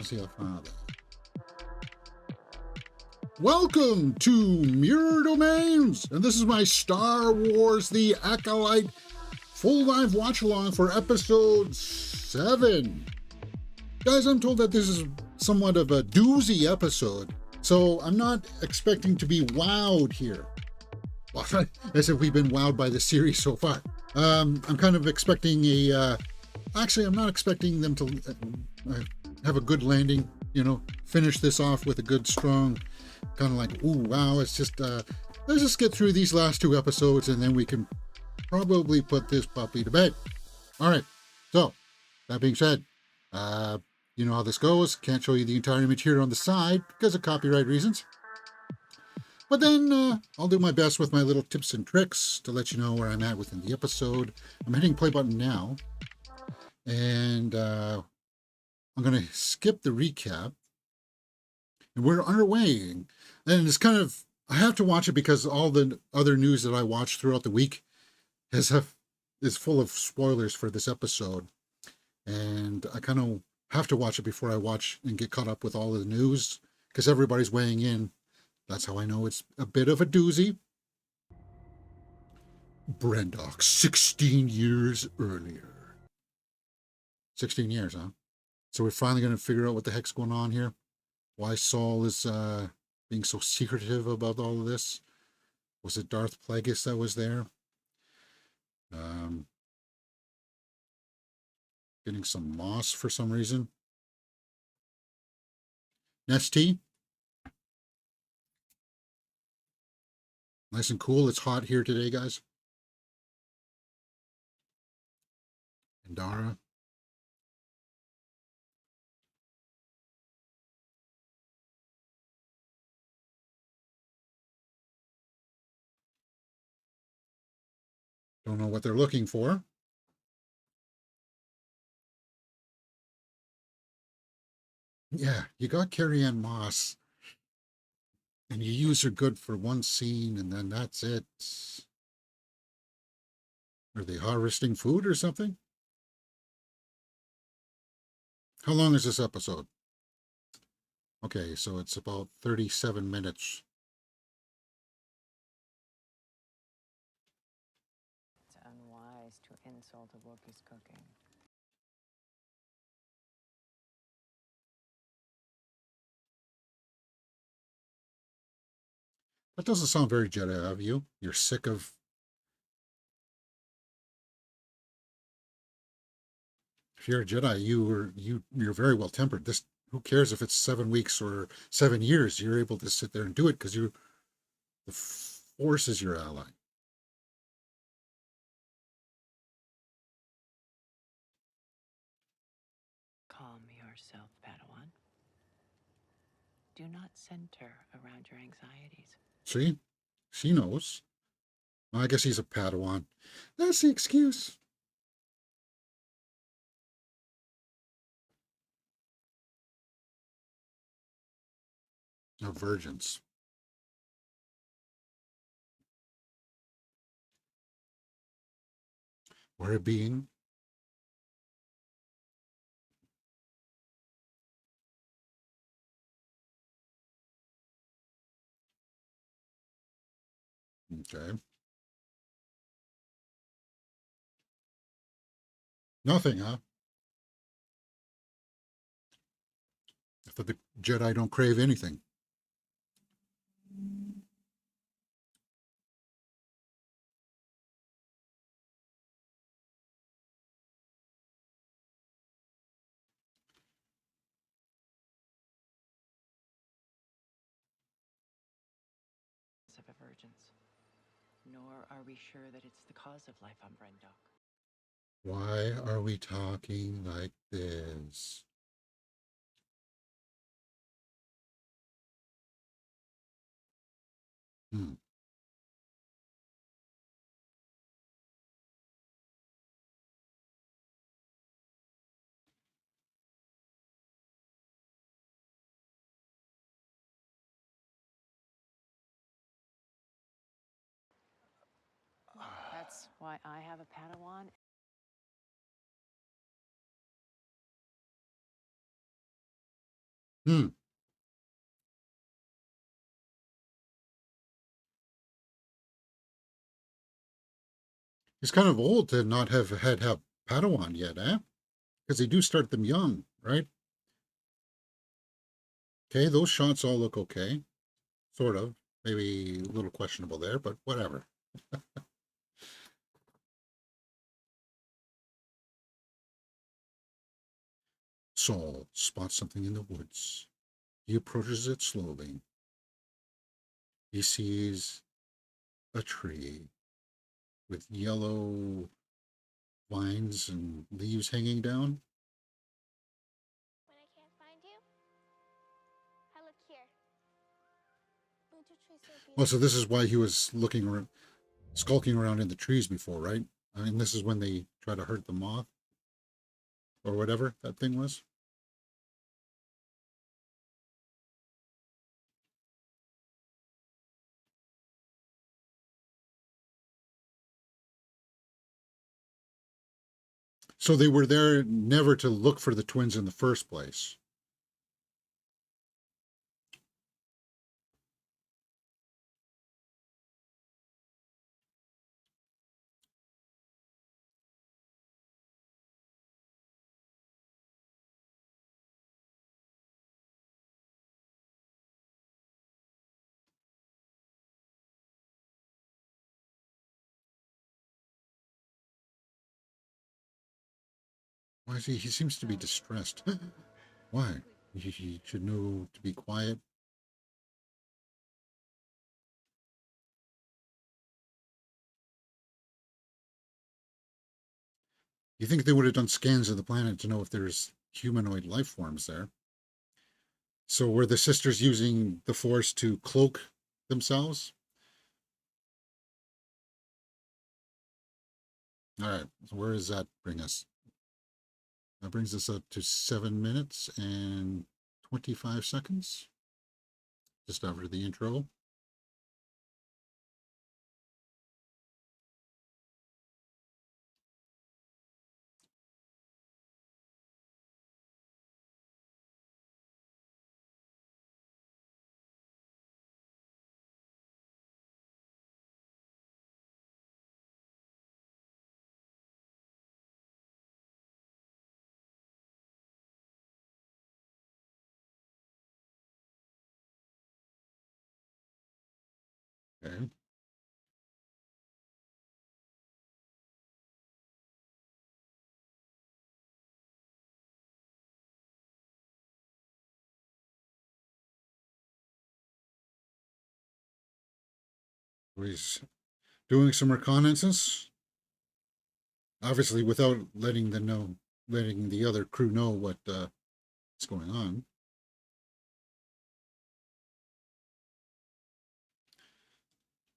Let's see, I'll find that. Welcome to Mirror Domains, and this is my Star Wars The Acolyte full live watch along for episode 7. Guys, I'm told that this is somewhat of a doozy episode, so I'm not expecting to be wowed here. Well, as if we've been wowed by the series so far. I'm kind of expecting actually, I'm not expecting them to have a good landing, finish this off with a good, strong, kind of like, ooh, wow, it's just, let's just get through these last 2 episodes and then we can probably put this puppy to bed. All right, so, that being said, you know how this goes. Can't show you the entire material on the side because of copyright reasons. But then I'll do my best with my little tips and tricks to let you know where I'm at within the episode. I'm hitting play button now. And I'm going to skip the recap. And we're underway. And it's kind of, I have to watch it because all the other news that I watch throughout the week is full of spoilers for this episode. And I kind of have to watch it before I watch and get caught up with all of the news because everybody's weighing in. That's how I know it's a bit of a doozy. Brendok, 16 years earlier. 16 years, huh? So we're finally going to figure out what the heck's going on here. Why Saul is being so secretive about all of this. Was it Darth Plagueis that was there? Getting some moss for some reason. Nesty. Nice and cool. It's hot here today, guys. And Dara. Don't know what they're looking for. Yeah, you got Carrie-Anne Moss. And you use her good for one scene, and then that's it. Are they harvesting food or something? How long is this episode? Okay, so it's about 37 minutes. It's unwise to insult a Wookiee's cooking. That doesn't sound very Jedi of you. You're sick of... If you're a Jedi, you're very well tempered. This, who cares if it's 7 weeks or 7 years? You're able to sit there and do it because the Force is your ally. Calm yourself, Padawan. Do not center around your anxieties. See? She knows. Well, I guess he's a Padawan. That's the excuse. Of virgins. We're a being. Okay. Nothing, huh? I thought the Jedi don't crave anything. Of avergence. Nor are we sure that it's the cause of life on Brendok. Why are we talking like this? Hmm. That's why I have a Padawan Hmm. He's kind of old to not have Padawan yet, eh? Because they do start them young, right? Okay, those shots all look okay. Sort of. Maybe a little questionable there, but whatever. Saul spots something in the woods. He approaches it slowly. He sees a tree with yellow vines and leaves hanging down. When I can't find you, I look here. Winter trees so Well, so this beautiful. is why he was looking around, skulking around in the trees before, right? I mean, this is when they try to hurt the moth or whatever that thing was. So they were there never to look for the twins in the first place. Why is he? He seems to be distressed. Why? He should know to be quiet. You think they would have done scans of the planet to know if there's humanoid life forms there? So were the sisters using the force to cloak themselves? All right. So where does that bring us? That brings us up to 7 minutes and 25 seconds. Just after the intro. Okay. He's doing some reconnaissance, obviously without letting the other crew know what's going on.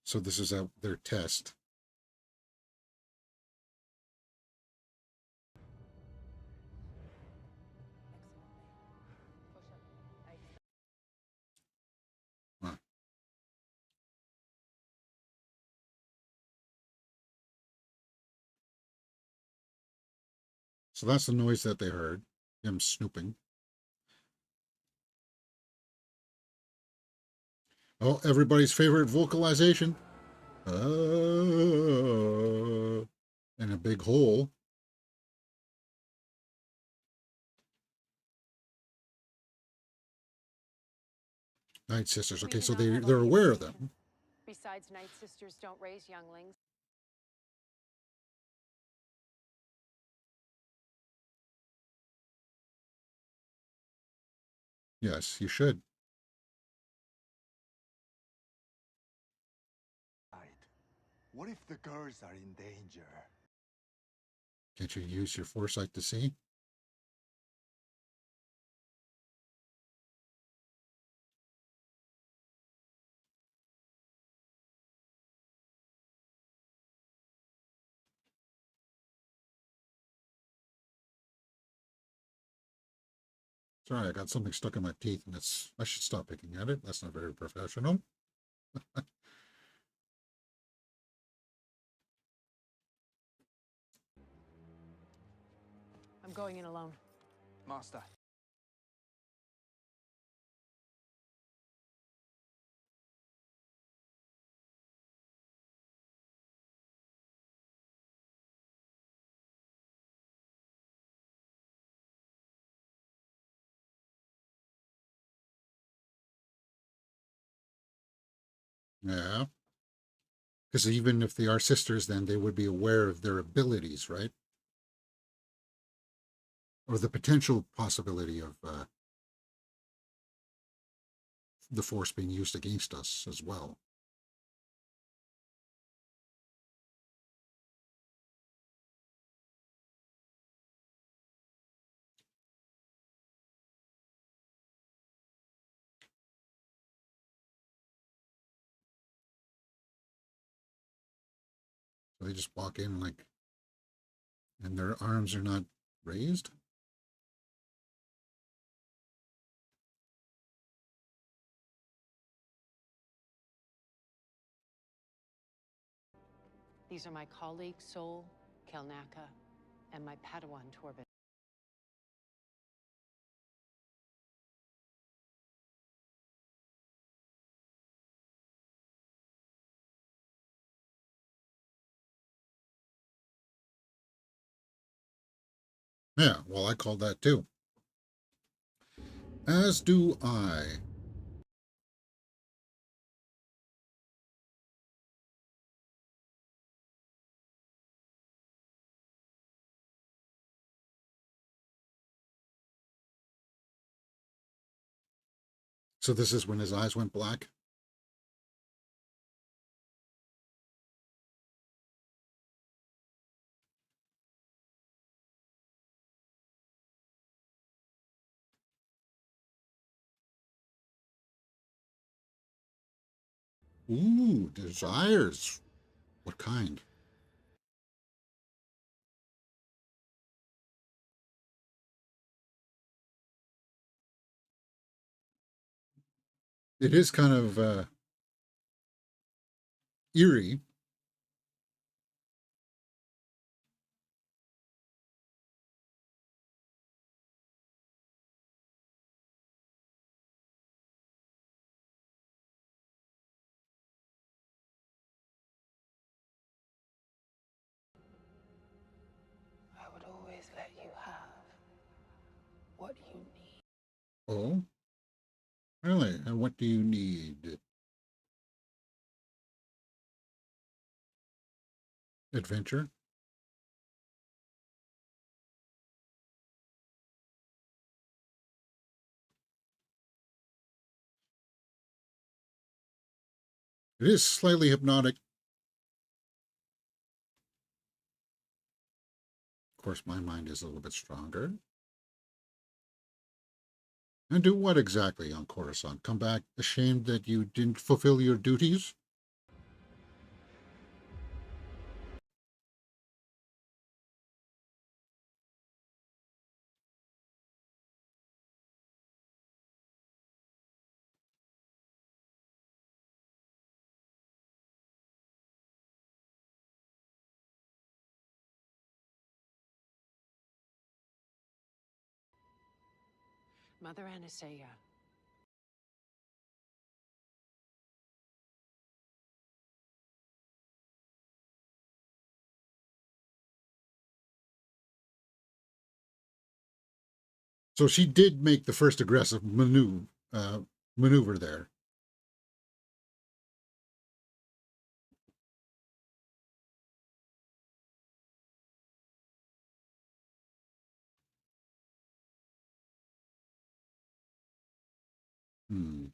So this is their test. Huh. So that's the noise that they heard, him snooping. Oh, everybody's favorite vocalization. And a big hole. Night Sisters. Okay, We do so not have they're all the aware of information. them. Besides, Night Sisters don't raise younglings. Yes, you should. What if the girls are in danger? Can't you use your foresight to see? Sorry, I got something stuck in my teeth, and I should stop picking at it. That's not very professional. I'm going in alone. Master, Yeah. Because even if they are sisters, then they would be aware of their abilities, right? Or the potential possibility of the Force being used against us as well. So they just walk in like, and their arms are not raised. These are my colleague, Sol, Kelnaka, and my Padawan, Torben. Yeah, well, I called that too. As do I. So this is when his eyes went black. Ooh, desires. What kind? It is kind of eerie. I would always let you have what you need. Oh, really? And what do you need? Adventure? It is slightly hypnotic. Of course, my mind is a little bit stronger. And do what exactly on Coruscant? Come back ashamed that you didn't fulfill your duties? Mother Anastasia. So she did make the first aggressive maneuver there. Hmm.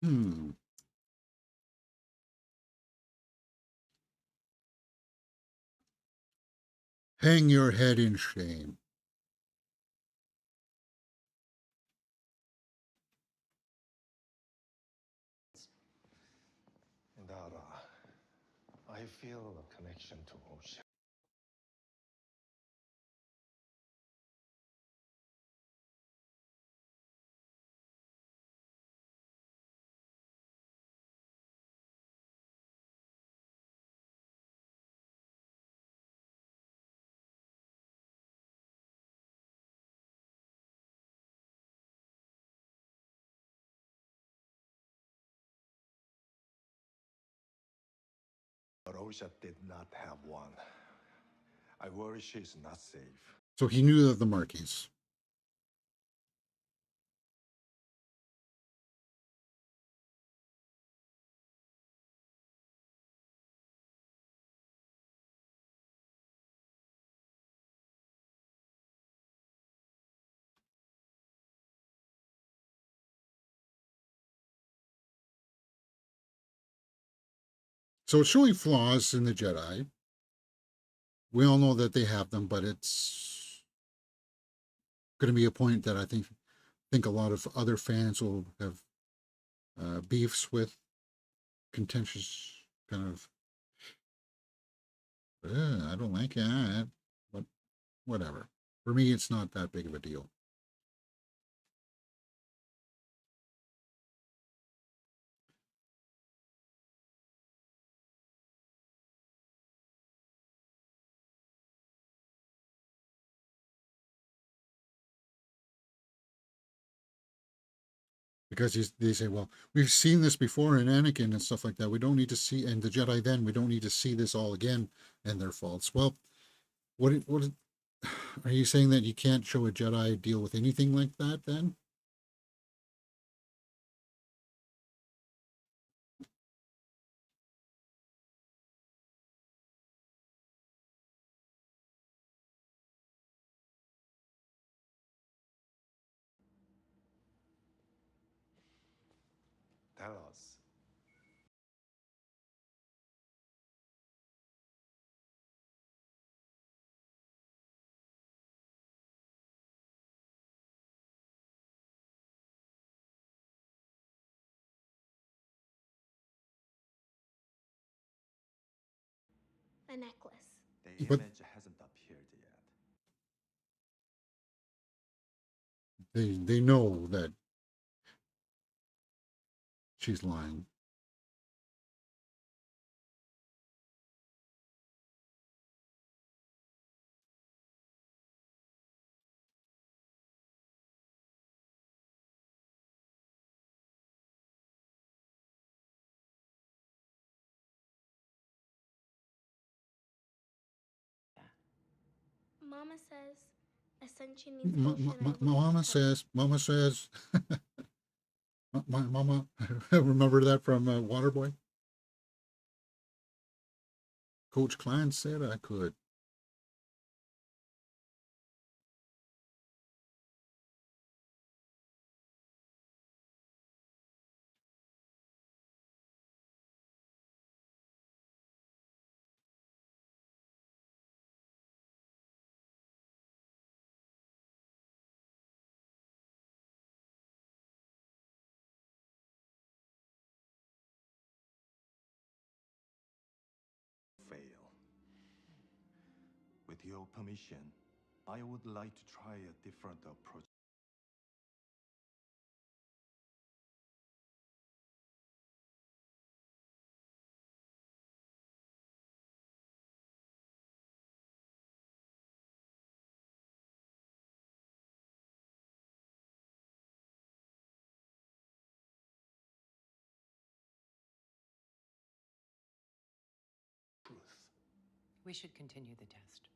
Hmm. Hang your head in shame. Dara, I feel a connection to ocean. But Osha did not have one. I worry she is not safe. So he knew of the marquees. So it's showing flaws in the Jedi. We all know that they have them, but it's going to be a point that I think a lot of other fans will have beefs with, contentious kind of. I don't like that, but whatever. For me, it's not that big of a deal. Because they say, well, we've seen this before in Anakin and stuff like that. We don't need to see, and the Jedi then, we don't need to see this all again and their faults. Well, what are you saying, that you can't show a Jedi deal with anything like that then? Tell us. A necklace. The But image hasn't appeared yet. they know that she's lying. Mama says Ascension needs ocean and Mama water. says, my mama, remember that from Waterboy? Coach Klein said I could. Fail. With your permission, I would like to try a different approach. Truth. We should continue the test.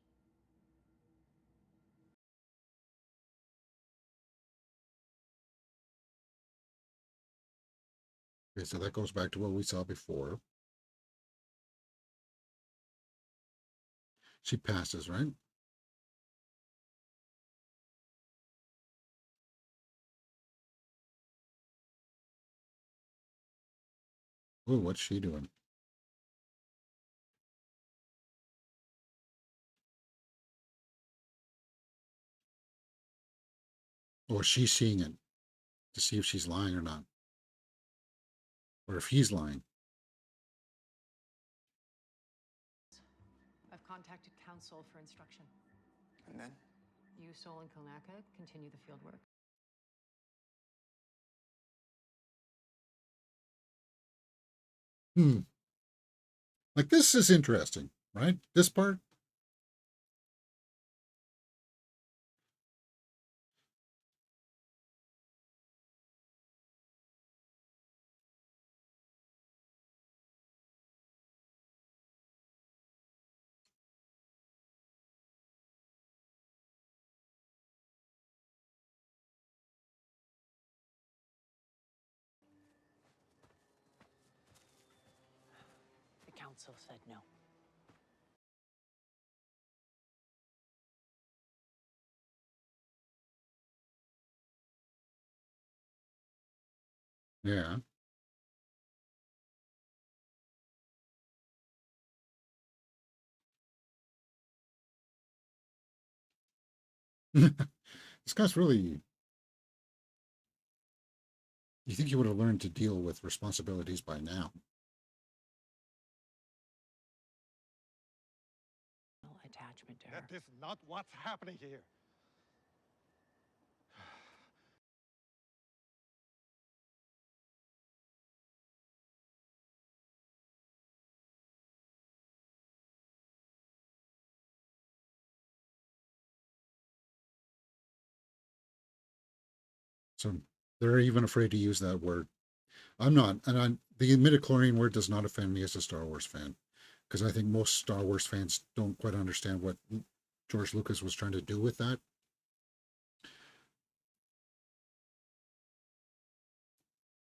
Okay, so that goes back to what we saw before. She passes, right? Oh, what's she doing? Or she's seeing it to see if she's lying or not, or if he's lying. I've contacted Council for instruction. And then? You, Sol, and Kilnaka continue the field work. Like, this is interesting, right? This part. council said no. Yeah. This guy's really. You think he would have learned to deal with responsibilities by now? Attachment to her. That is not what's happening here. So they're even afraid to use that word. I'm not, and the midichlorian word does not offend me as a Star Wars fan, because I think most Star Wars fans don't quite understand what George Lucas was trying to do with that.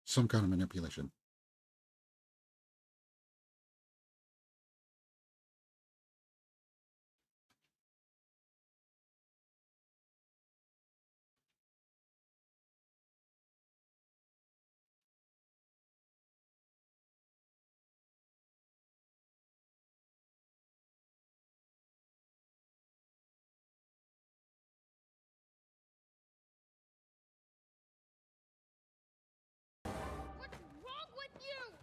Some kind of manipulation. What's wrong with you?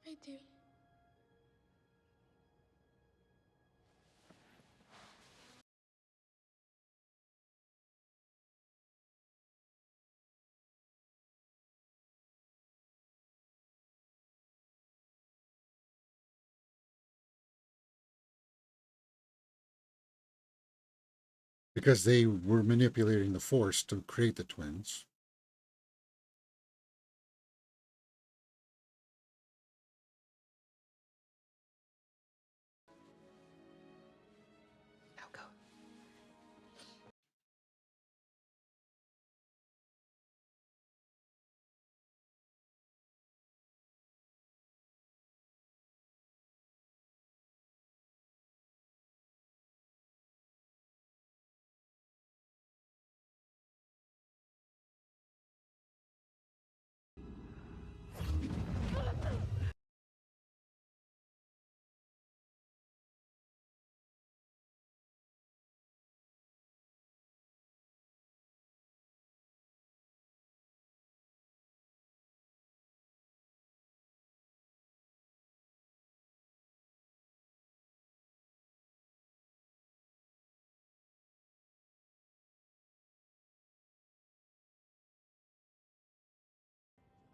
I do. Because they were manipulating the Force to create the twins. Now go.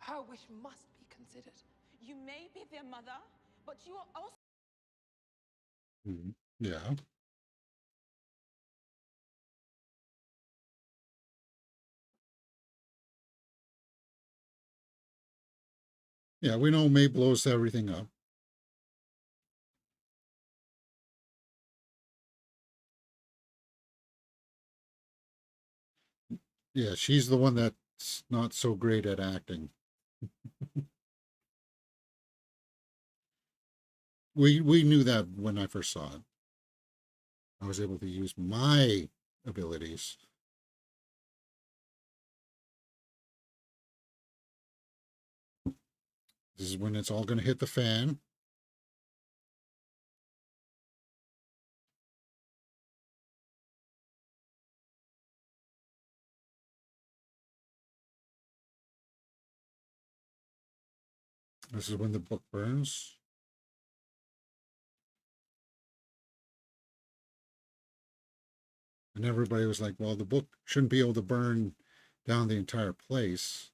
Her wish must be considered. You may be their mother, but you are also. Mhm. Yeah. Yeah, we know May blows everything up. Yeah, she's the one that's not so great at acting. We knew that when I first saw it. I was able to use my abilities. This is when it's all going to hit the fan. This is when the book burns. And everybody was like, well, the book shouldn't be able to burn down the entire place.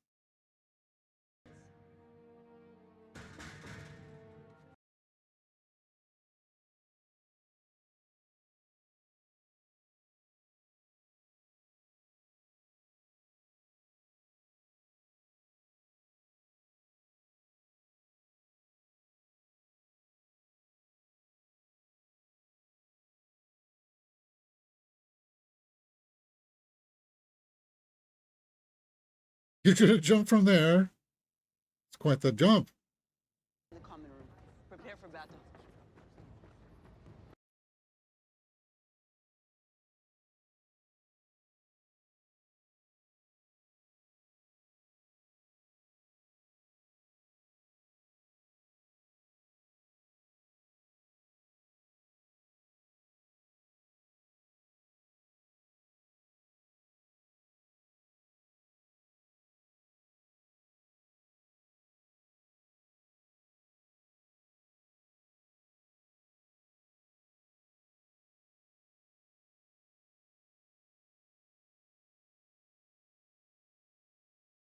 You're gonna jump from there. It's quite the jump. In the common room. Prepare for battle.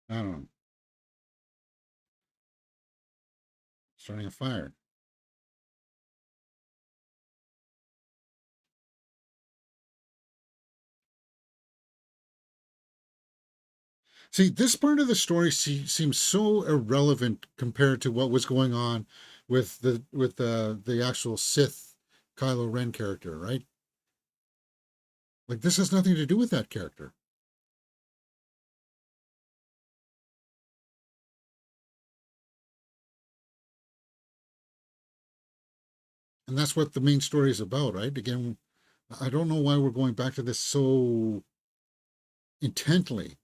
I don't know. Starting a fire. See, this part of the story seems so irrelevant compared to what was going on with the actual Sith Kylo Ren character, right? Like this has nothing to do with that character. And that's what the main story is about, right? Again, I don't know why we're going back to this so intently.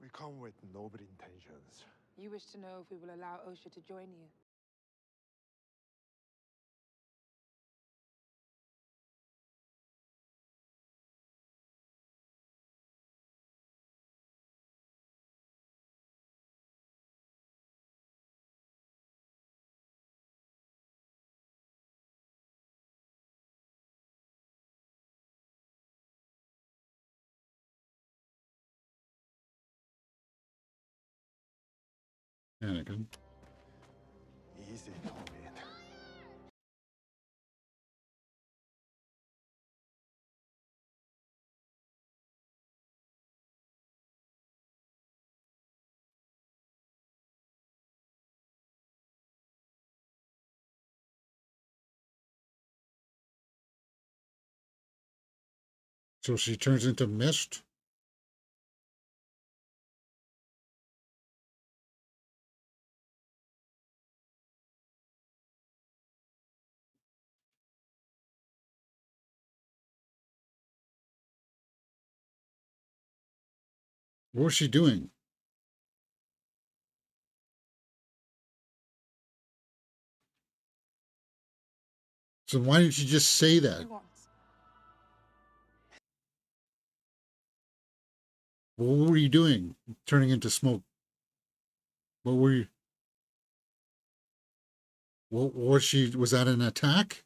We come with noble intentions. You wish to know if we will allow Osha to join you. Anakin. Easy, Tobin. So she turns into mist. What was she doing? So why didn't you just say He that? wants. What were you doing? Turning into smoke. What were you? What was she? Was that an attack?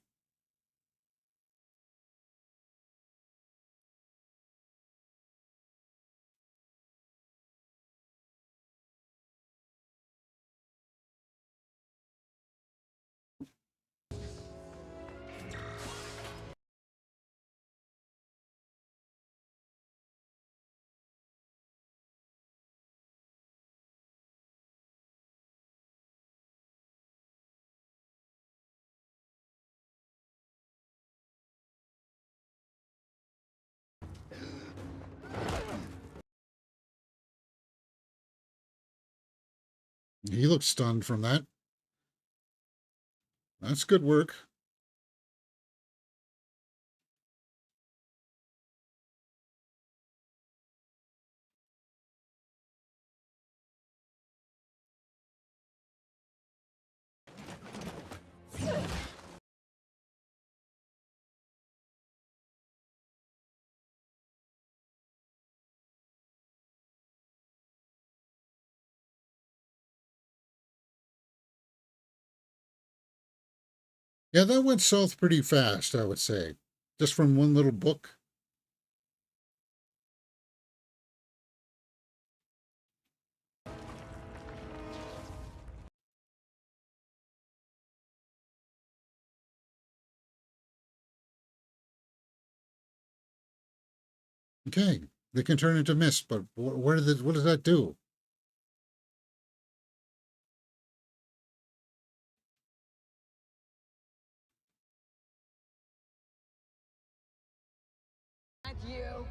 He looked stunned from that. That's good work. Yeah, that went south pretty fast, I would say. Just from one little book. Okay, They can turn into mist, but what does that do? You.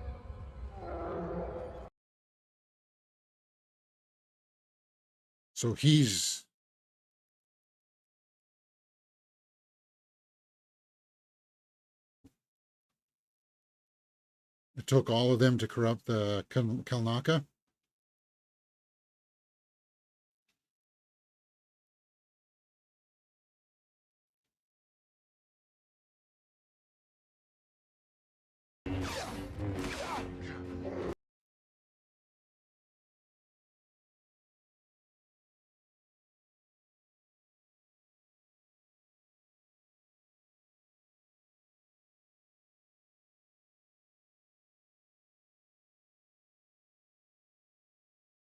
So he's... It took all of them to corrupt the Kalnaka?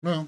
Well,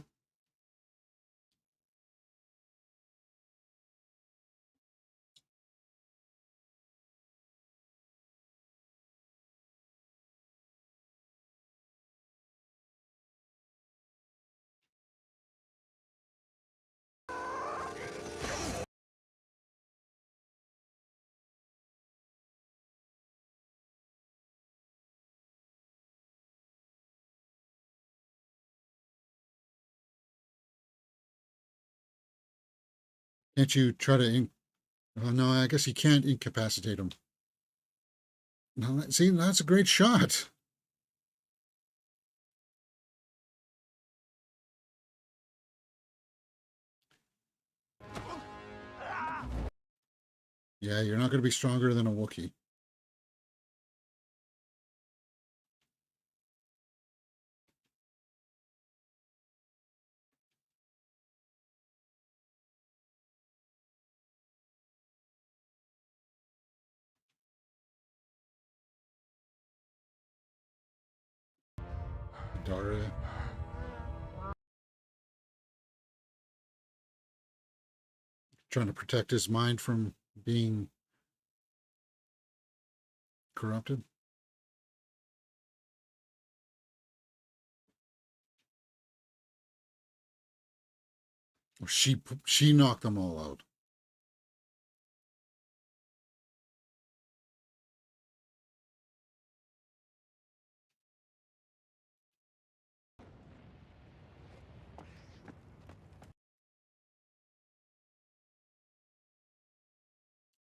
can't you try to... Oh, no, I guess you can't incapacitate him. No, see, that's a great shot. Yeah, you're not going to be stronger than a Wookiee. Dara. Trying to protect his mind from being corrupted. She knocked them all out.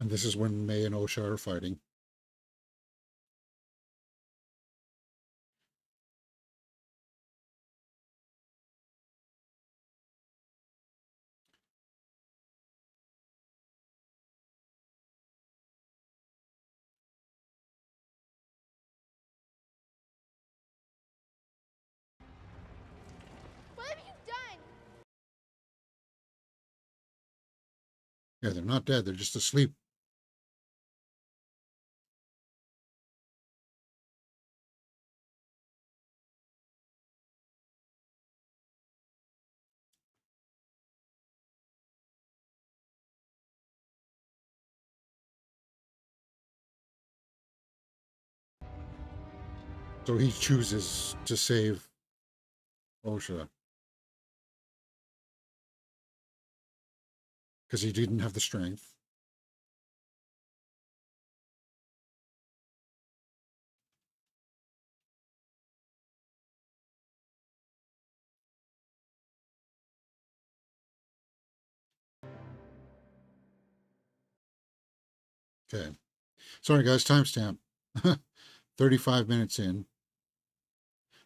And this is when May and Osha are fighting. What have you done? Yeah, they're not dead. They're just asleep. So he chooses to save Osha because he didn't have the strength. Okay. Sorry, guys. Timestamp. 35 minutes in.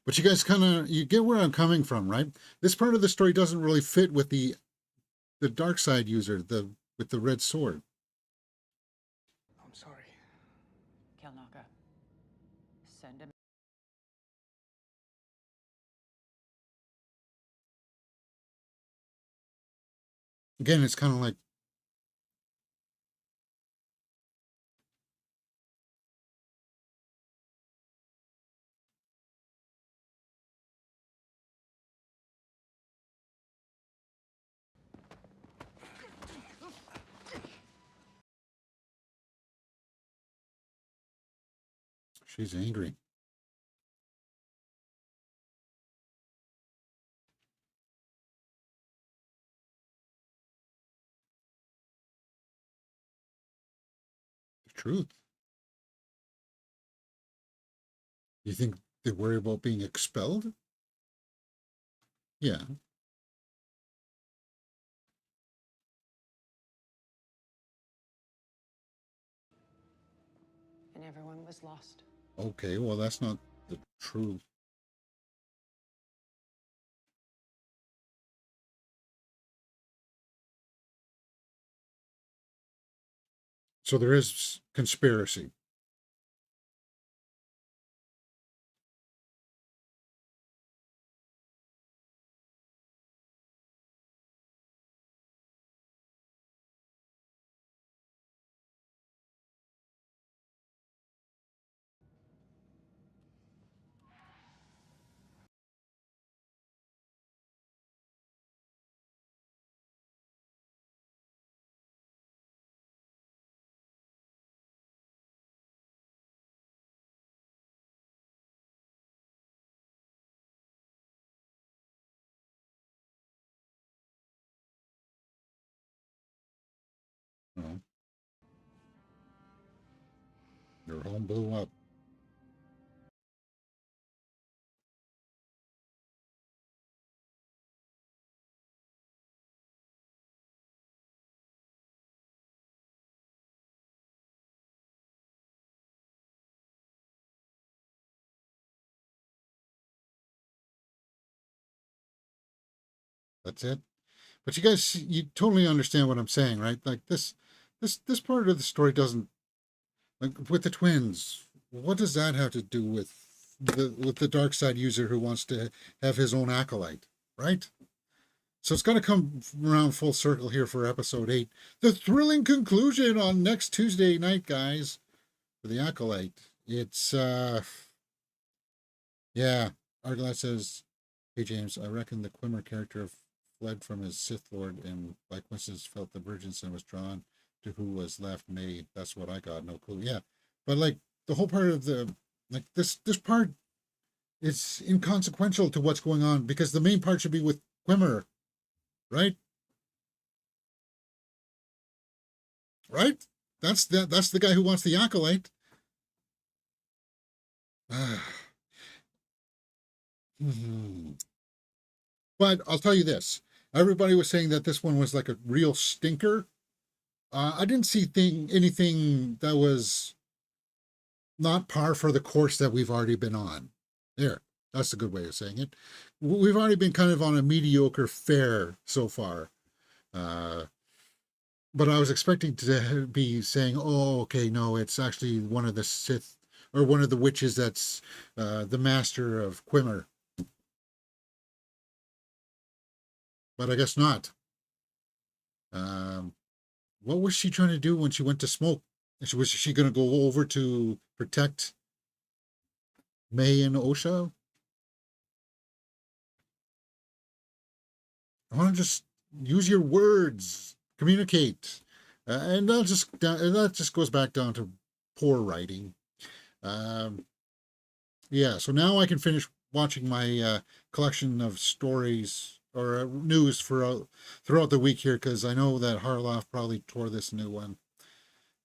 But you guys you get where I'm coming from, right? This part of the story doesn't really fit with the dark side user, with the red sword. I'm sorry. Kalnaka, send him. Again, it's kind of like... She's angry. truth. You think they worry about being expelled? Yeah. And everyone was lost. Okay, well, that's not the truth. So there is conspiracy. You know, their home blew up. That's it. But you guys, you totally understand what I'm saying, right? Like this part of the story doesn't, like with the twins. What does that have to do with the dark side user who wants to have his own acolyte, right? So it's going to come around full circle here for episode 8. The thrilling conclusion on next Tuesday night, guys, for the acolyte. It's yeah. Argalad says, "Hey James, I reckon the Quimmer character fled from his Sith Lord and like Winston's felt the virgins and was drawn to who was left. May, that's what I got. No clue. Yeah, but like the whole part of the like this part, it's inconsequential to what's going on because the main part should be with Quimmer, right? Right? That's the guy who wants the acolyte. But I'll tell you this. Everybody was saying that this one was like a real stinker. I didn't see anything that was not par for the course that we've already been on. There, that's a good way of saying it. We've already been kind of on a mediocre fare so far. But I was expecting to be saying, oh, okay, no, it's actually one of the Sith or one of the witches that's the master of Quimmer. But I guess not. What was she trying to do when she went to smoke? Was she going to go over to protect May and Osha? I want to just use your words, communicate, and that just goes back down to poor writing. Yeah, so now I can finish watching my collection of stories or news for throughout the week here because I know that Harloff probably tore this new one.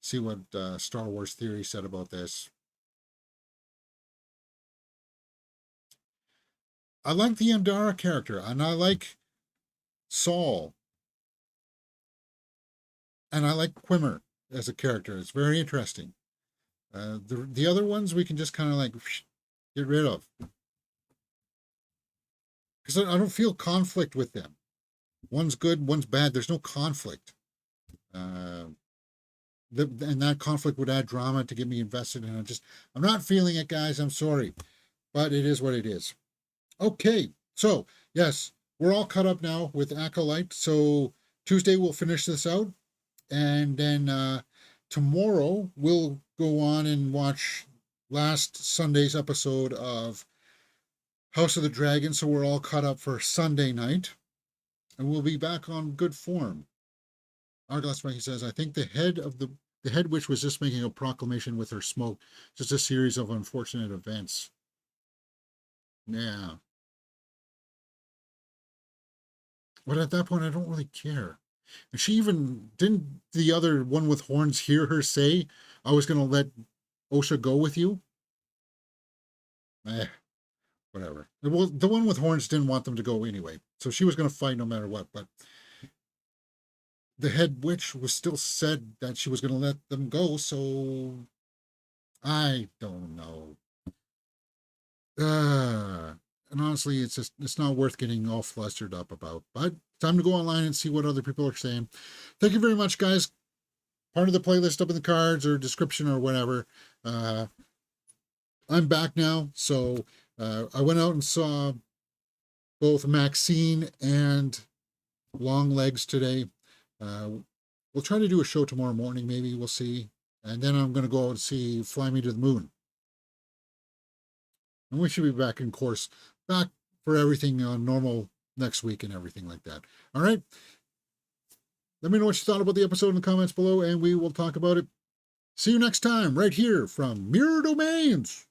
See what Star Wars Theory said about this. I like the Andara character, and I like Saul, and I like Quimmer as a character. It's very interesting. The other ones we can just kind of like get rid of because I don't feel conflict with them. One's good, one's bad. There's no conflict. And that conflict would add drama to get me invested, and I'm not feeling it, guys. I'm sorry, but it is what it is. Okay, so yes, we're all caught up now with Acolyte. So Tuesday we'll finish this out, and then tomorrow we'll go on and watch last Sunday's episode of House of the Dragon. So we're all caught up for Sunday night, and we'll be back on good form. Argos Mikey says, I think the head witch was just making a proclamation with her smoke, just a series of unfortunate events. Yeah. But at that point, I don't really care. And she even didn't the other one with horns hear her say, I was going to let Osha go with you. Whatever. Well, the one with horns didn't want them to go anyway, so she was going to fight no matter what. But the head witch was still said that she was going to let them go, so I don't know. And honestly, it's not worth getting all flustered up about. But time to go online and see what other people are saying. Thank you very much, guys. Part of the playlist up in the cards or description or whatever. I'm back now, so I went out and saw both Maxine and Longlegs today. We'll try to do a show tomorrow morning, maybe. We'll see. And then I'm going to go out and see Fly Me to the Moon. And we should be back in course, back for everything normal next week and everything like that. All right? Let me know what you thought about the episode in the comments below, and we will talk about it. See you next time, right here from Mirror Domains.